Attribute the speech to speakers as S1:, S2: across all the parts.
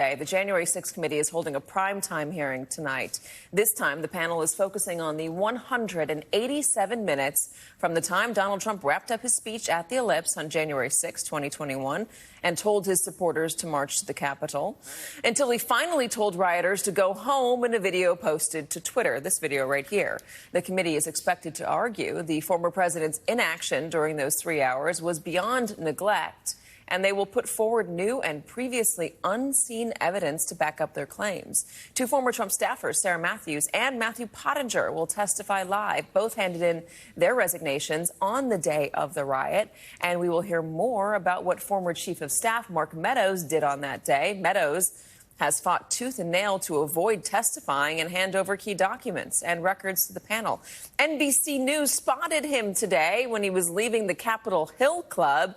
S1: The January 6th committee is holding a primetime hearing tonight. This time, the panel is focusing on the 187 minutes from the time Donald Trump wrapped up his speech at the Ellipse on January 6, 2021, and told his supporters to march to the Capitol, until he finally told rioters to go home in a video posted to Twitter. This video right here. The committee is expected to argue the former president's inaction during those 3 hours was beyond neglect, and they will put forward new and previously unseen evidence to back up their claims. Two former Trump staffers, Sarah Matthews and Matthew Pottinger, will testify live. Both handed in their resignations on the day of the riot, and we will hear more about what former Chief of Staff Mark Meadows did on that day. Meadows has fought tooth and nail to avoid testifying and hand over key documents and records to the panel. NBC News spotted him today when he was leaving the Capitol Hill Club,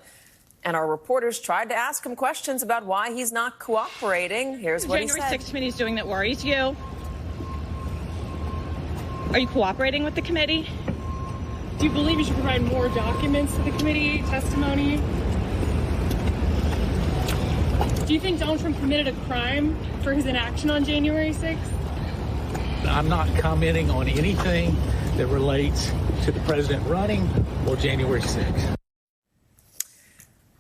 S1: and our reporters tried to ask him questions about why he's not cooperating. Here's what he said.
S2: January 6th committee is doing that worries you. Are you cooperating with the committee?
S3: Do you believe you should provide more documents to the committee, testimony? Do you think Donald Trump committed a crime for his inaction on January 6th?
S4: I'm not commenting on anything that relates to the president running or January 6th.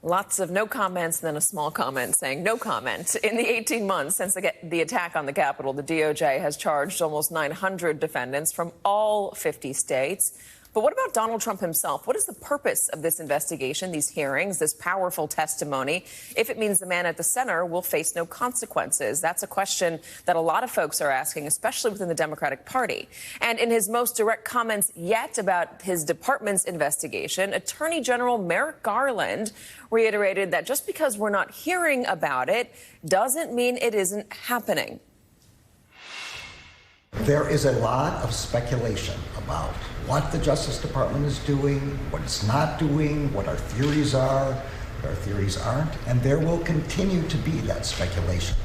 S1: Lots of no comments, and then a small comment saying no comment. In the 18 months since the attack on the Capitol, the DOJ has charged almost 900 defendants from all 50 states. But what about Donald Trump himself? What is the purpose of this investigation, these hearings, this powerful testimony, if it means the man at the center will face no consequences? That's a question that a lot of folks are asking, especially within the Democratic Party. And in his most direct comments yet about his department's investigation, Attorney General Merrick Garland reiterated that just because we're not hearing about it doesn't mean it isn't happening.
S5: There is a lot of speculation about what the Justice Department is doing, what it's not doing, what our theories are, what our theories aren't, and there will continue to be that speculation.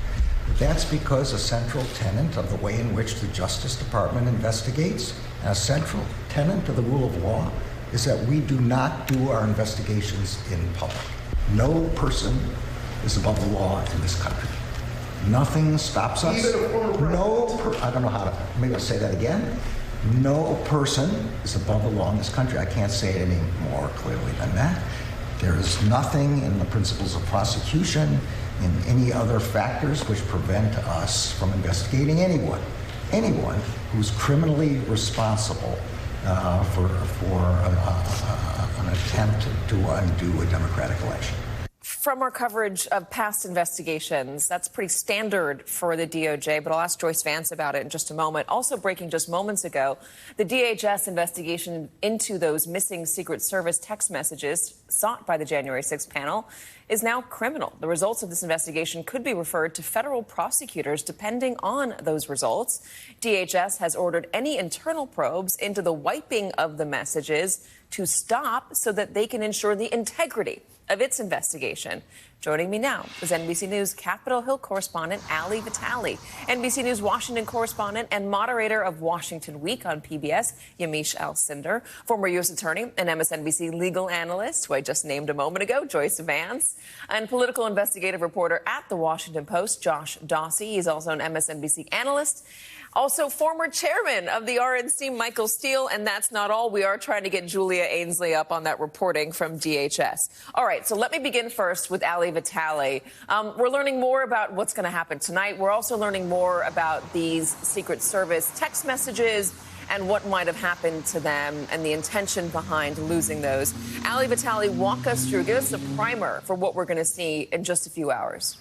S5: That's because a central tenet of the way in which the Justice Department investigates, and a central tenet of the rule of law, is that we do not do our investigations in public. No person is above the law in this country. Nothing stops us. I don't know how to, maybe I'll say that again. No person is above the law in this country. I can't say it any more clearly than that. There is nothing in the principles of prosecution, in any other factors which prevent us from investigating anyone who's criminally responsible for an attempt to undo a democratic election.
S1: From our coverage of past investigations, that's pretty standard for the DOJ, but I'll ask Joyce Vance about it in just a moment. Also breaking just moments ago, the DHS investigation into those missing Secret Service text messages sought by the January 6th panel is now criminal. The results of this investigation could be referred to federal prosecutors depending on those results. DHS has ordered any internal probes into the wiping of the messages to stop so that they can ensure the integrity of its investigation. Joining me now is NBC News Capitol Hill correspondent Ali Vitale, NBC News Washington correspondent and moderator of Washington Week on PBS, Yamiche Alcindor, former U.S. attorney and MSNBC legal analyst, who I just named a moment ago, Joyce Vance, and political investigative reporter at The Washington Post, Josh Dawsey. He's also an MSNBC analyst. Also, former chairman of the RNC, Michael Steele. And that's not all. We are trying to get Julia Ainsley up on that reporting from DHS. All right, so let me begin first with Ali Vitale. We're learning more about what's going to happen tonight. We're also learning more about these Secret Service text messages and what might have happened to them and the intention behind losing those. Ali Vitale, walk us through, give us a primer for what we're going to see in just a few hours.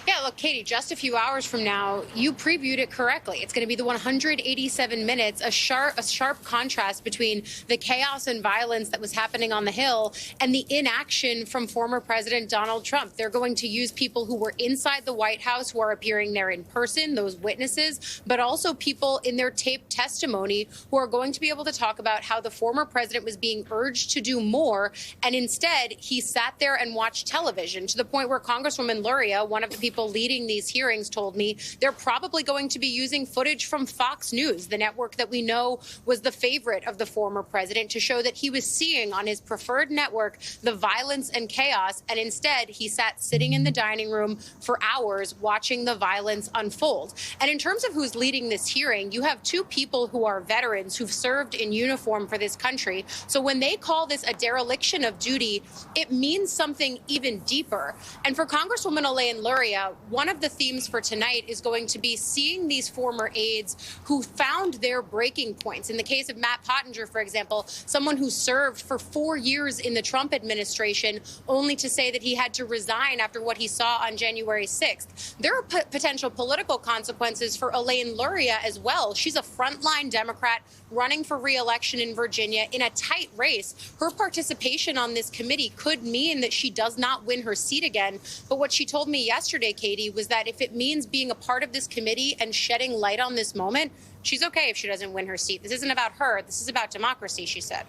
S6: Yeah, look, Katie, just a few hours from now, you previewed it correctly. It's going to be the 187 minutes, a sharp contrast between the chaos and violence that was happening on the Hill and the inaction from former President Donald Trump. They're going to use people who were inside the White House, who are appearing there in person, those witnesses, but also people in their taped testimony who are going to be able to talk about how the former president was being urged to do more, and instead he sat there and watched television, to the point where Congresswoman Luria, one of the people people leading these hearings told me they're probably going to be using footage from Fox News, the network that we know was the favorite of the former president, to show that he was seeing on his preferred network the violence and chaos. And instead, he sat sitting in the dining room for hours watching the violence unfold. And in terms of who's leading this hearing, you have two people who are veterans who've served in uniform for this country. So when they call this a dereliction of duty, it means something even deeper. And for Congresswoman Elaine Luria, one of the themes for tonight is going to be seeing these former aides who found their breaking points. In the case of Matt Pottinger, for example, someone who served for 4 years in the Trump administration, only to say that he had to resign after what he saw on January 6th. There are potential political consequences for Elaine Luria as well. She's a frontline Democrat running for re-election in Virginia in a tight race. Her participation on this committee could mean that she does not win her seat again. But what she told me yesterday, Katie, was that if it means being a part of this committee and shedding light on this moment, she's okay if she doesn't win her seat. This isn't about her. This is about democracy, she said.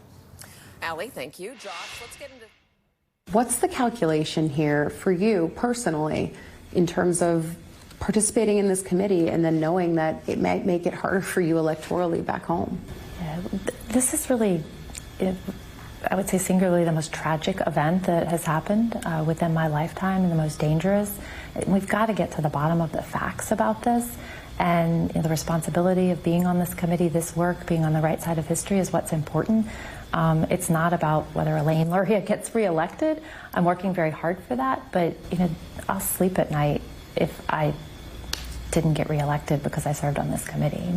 S1: Allie, thank you. Josh, let's get into...
S7: What's the calculation here for you personally in terms of participating in this committee and then knowing that it might make it harder for you electorally back home?
S8: Yeah, this is really, I would say, singularly the most tragic event that has happened within my lifetime and the most dangerous. We've got to get to the bottom of the facts about this. And the responsibility of being on this committee, this work, being on the right side of history is what's important. It's not about whether Elaine Luria gets reelected. I'm working very hard for that, but I'll sleep at night if I didn't get reelected because I served on this committee.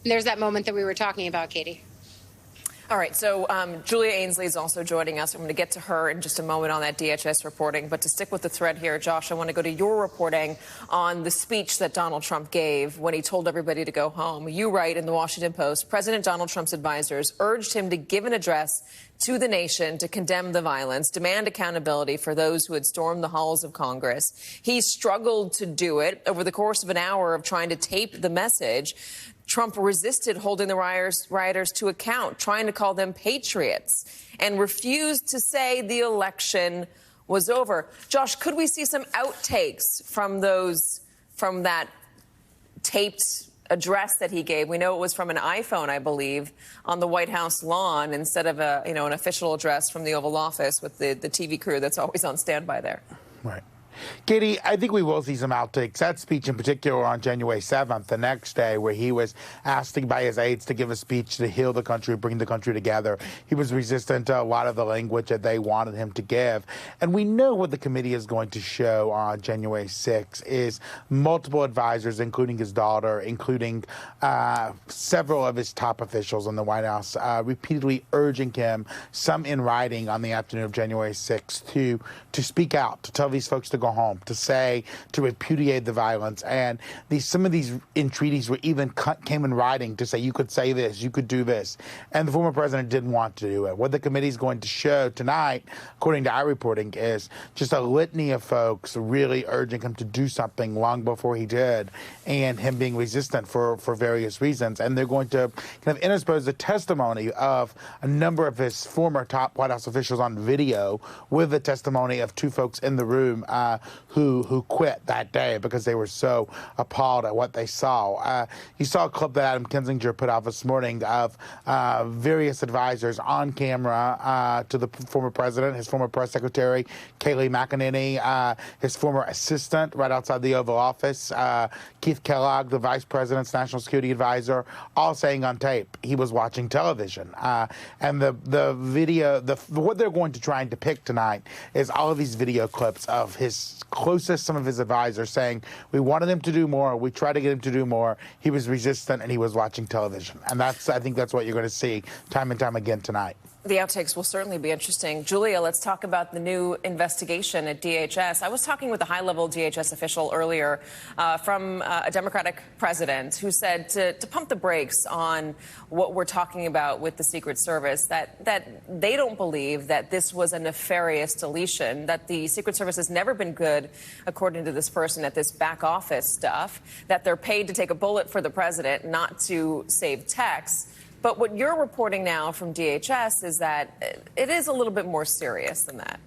S6: There's that moment that we were talking about, Katie.
S1: All right, so Julia Ainsley is also joining us. I'm going to get to her in just a moment on that DHS reporting. But to stick with the thread here, Josh, I want to go to your reporting on the speech that Donald Trump gave when he told everybody to go home. You write in the Washington Post, President Donald Trump's advisors urged him to give an address to the nation to condemn the violence, demand accountability for those who had stormed the halls of Congress. He struggled to do it. Over the course of an hour of trying to tape the message, Trump resisted holding the rioters to account, trying to call them patriots, and refused to say the election was over. Josh, could we see some outtakes from that taped address that he gave? We know it was from an iPhone, I believe, on the White House lawn instead of an official address from the Oval Office with the TV crew that's always on standby there.
S9: Right. Katie, I think we will see some outtakes. That speech in particular on January 7th, the next day, where he was asked by his aides to give a speech to heal the country, bring the country together. He was resistant to a lot of the language that they wanted him to give. And we know what the committee is going to show on January 6th is multiple advisors, including his daughter, including several of his top officials in the White House, repeatedly urging him, some in writing on the afternoon of January 6th, to speak out, to tell these folks to go home, to repudiate the violence. And some of these entreaties were even came in writing to say, you could say this, you could do this. And the former president didn't want to do it. What the committee is going to show tonight, according to our reporting, is just a litany of folks really urging him to do something long before he did, and him being resistant for various reasons. And they're going to kind of interpose the testimony of a number of his former top White House officials on video with the testimony of two folks in the room who quit that day because they were so appalled at what they saw. You saw a clip that Adam Kinzinger put out this morning of various advisors on camera to the former president, his former press secretary, Kayleigh McEnany, his former assistant right outside the Oval Office, Keith Kellogg, the vice president's national security advisor, all saying on tape he was watching television. And the video, what they're going to try and depict tonight is all of these video clips of his closest, some of his advisors saying, we wanted him to do more, we tried to get him to do more, he was resistant, and he was watching television. And I think that's what you're going to see time and time again tonight.
S1: The outtakes will certainly be interesting. Julia, let's talk about the new investigation at DHS. I was talking with a high-level DHS official earlier from a Democratic president who said to pump the brakes on what we're talking about with the Secret Service, that they don't believe that this was a nefarious deletion, that the Secret Service has never been good, according to this person, at this back office stuff, that they're paid to take a bullet for the president, not to save texts. But what you're reporting now from DHS is that it is a little bit more serious than that.